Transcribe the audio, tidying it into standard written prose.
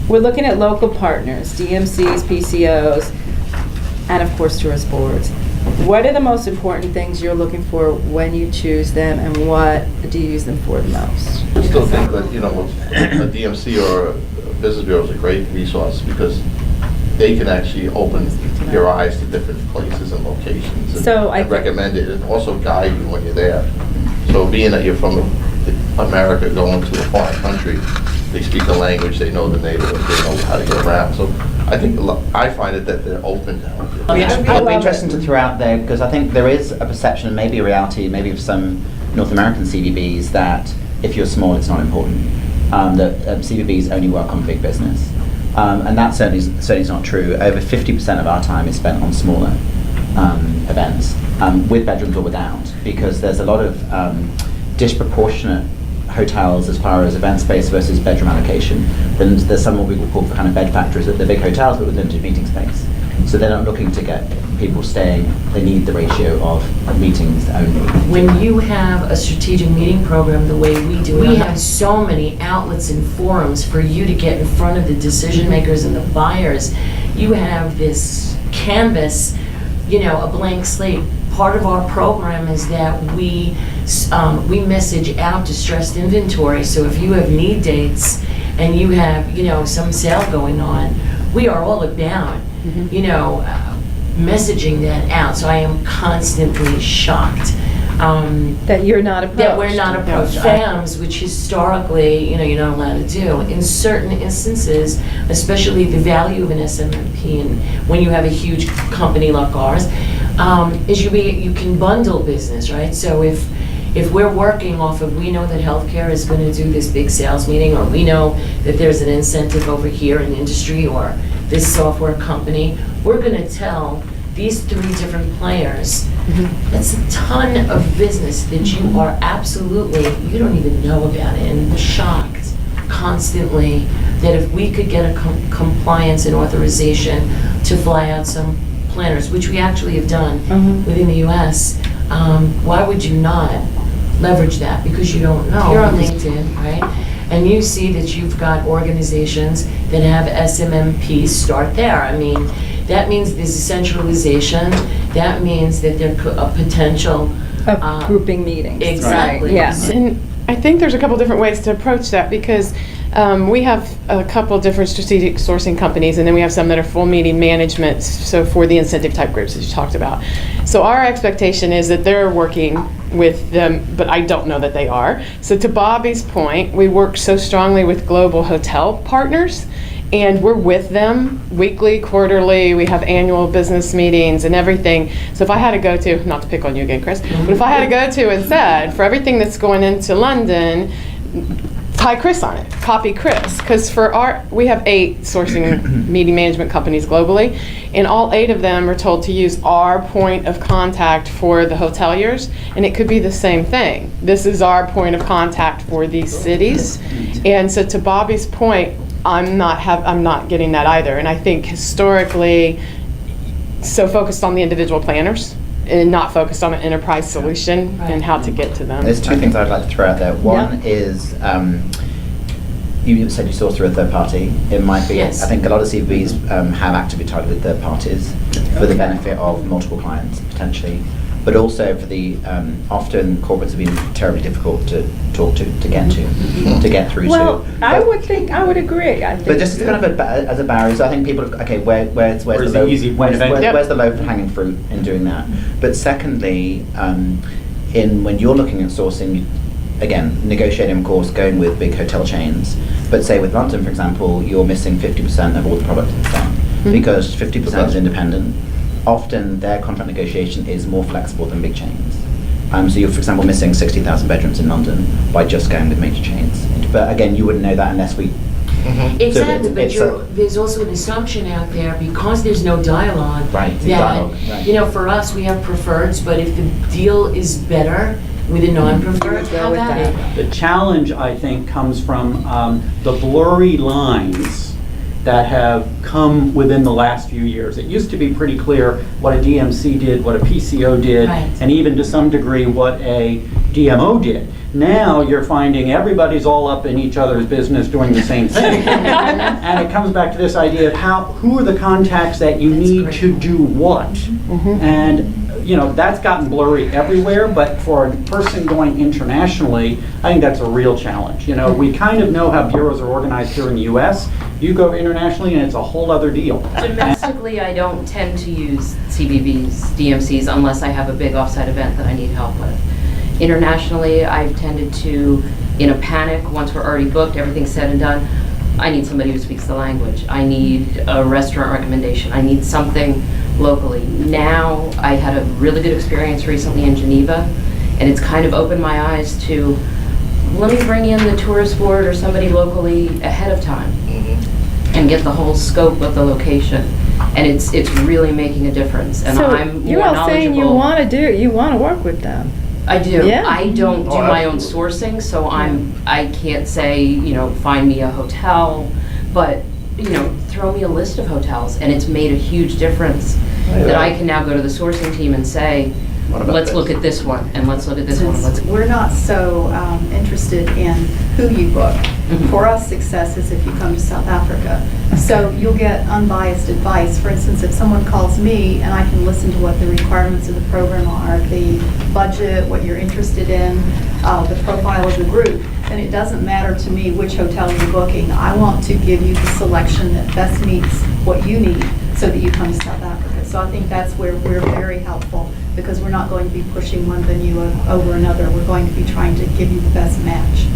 we're looking at local partners, DMCs, PCOs, and of course tourist boards. What are the most important things you're looking for when you choose them, and what do you use them for the most? I still think that, a DMC or a business bureau is a great resource because they can actually open your eyes to different places and locations and recommend it and also guide you when you're there. So being that you're from America going to a foreign country, they speak the language, they know the neighborhood, they know how to get around. So I find it that they're open to help you. It'll be interesting to throw out there because I think there is a perception, maybe a reality, maybe of some North American CVBs that if you're small, it's not important. That CVBs only work on big business. And that certainly is not true. Over 50% of our time is spent on smaller events, with bedrooms or without, because there's a lot of disproportionate hotels as far as event space versus bedroom allocation. Then there's some what we would call kind of bed factories at the big hotels, but with limited meeting space. So they're not looking to get people staying. They need the ratio of meetings only. When you have a strategic meeting program the way we do, we have so many outlets and forums for you to get in front of the decision makers and the buyers. You have this canvas, a blank slate. Part of our program is that we message out distressed inventory. So if you have need dates and you have, some sale going on, we are all about, messaging that out. So I am constantly shocked that you're not approached. That we're not approached. FAMs, which historically, you're not allowed to do. In certain instances, especially the value of an SMMP, and when you have a huge company like ours, is you can bundle business, right? So if we're working off of, we know that healthcare is going to do this big sales meeting, or we know that there's an incentive over here in industry or this software company, we're going to tell these 3 different players, that's a ton of business that you are you don't even know about it, and we're shocked constantly that if we could get a compliance and authorization to fly out some planners, which we actually have done within the US, why would you not leverage that? Because you don't know. You're on LinkedIn, right? And you see that you've got organizations that have SMMPs start there. I mean, that means there's a centralization. That means that there could a potential of grouping meetings. Exactly. Right. Yeah. And I think there's a couple different ways to approach that because we have a couple different strategic sourcing companies, and then we have some that are full meeting management, so for the incentive type groups that you talked about. So our expectation is that they're working with them, but I don't know that they are. So to Bobby's point, we work so strongly with global hotel partners, and we're with them weekly, quarterly. We have annual business meetings and everything. So if I had to go to, not to pick on you again, Chris, but if I had to go to and said, for everything that's going into London, tie Chris on it, copy Chris. Because we have 8 sourcing meeting management companies globally, and all 8 of them are told to use our point of contact for the hoteliers, and it could be the same thing. This is our point of contact for these cities. And so to Bobby's point, I'm not getting that either. And I think historically, so focused on the individual planners and not focused on an enterprise solution and how to get to them. There's 2 things I'd like to throw out there. One is, you said you source through a third party. It might be, Yes. I think a lot of CVBs have actively targeted third parties for the benefit of multiple clients, potentially. But also for the, often corporates have been terribly difficult to talk to get through to. Well, I would agree. I think But just as kind of as a barrier, so I think people, okay, where's the low hanging fruit in doing that? But secondly, when you're looking at sourcing, again, negotiating, of course, going with big hotel chains. But say with London, for example, you're missing 50% of all the product that's done because 50% is independent. Often their contract negotiation is more flexible than big chains. So you're, for example, missing 60,000 bedrooms in London by just going with major chains. But again, you wouldn't know that unless we... Exactly, but there's also an assumption out there because there's no dialogue. Right, that, for us, we have preferreds, but if the deal is better with a non-preferred, how about it? The challenge, I think, comes from the blurry lines that have come within the last few years. It used to be pretty clear what a DMC did, what a PCO did, Right. and even to some degree what a DMO did. Now you're finding everybody's all up in each other's business doing the same thing. And it comes back to this idea of who are the contacts that you need to do what? And that's gotten blurry everywhere, but for a person going internationally, I think that's a real challenge. We kind of know how bureaus are organized here in the US. You go internationally and it's a whole other deal. Domestically, I don't tend to use CBBs, DMCs, unless I have a big offsite event that I need help with. Internationally, I've tended to, in a panic, once we're already booked, everything's said and done, I need somebody who speaks the language. I need a restaurant recommendation. I need something locally. Now, I had a really good experience recently in Geneva, and it's kind of opened my eyes to, let me bring in the tourist board or somebody locally ahead of time and get the whole scope of the location. And it's really making a difference. And So I'm more you're all saying you knowledgeable. you want to work with them. I do. Yeah. I don't do Oh, my own absolutely. sourcing, so I can't say, find me a hotel, but, throw me a list of hotels, and it's made a huge difference that I can now go to the sourcing team and say, What about let's this? look at this one, and let's look at this one, and let's. We're not so interested in who you book. Mhm. For us, success is if you come to South Africa. So you'll get unbiased advice. For instance, if someone calls me and I can listen to what the requirements of the program are, the budget, what you're interested in, the profile of the group, then it doesn't matter to me which hotel you're booking. I want to give you the selection that best meets what you need so that you come to South Africa. So I think that's where we're very helpful, because we're not going to be pushing one venue over another. We're going to be trying to give you the best match.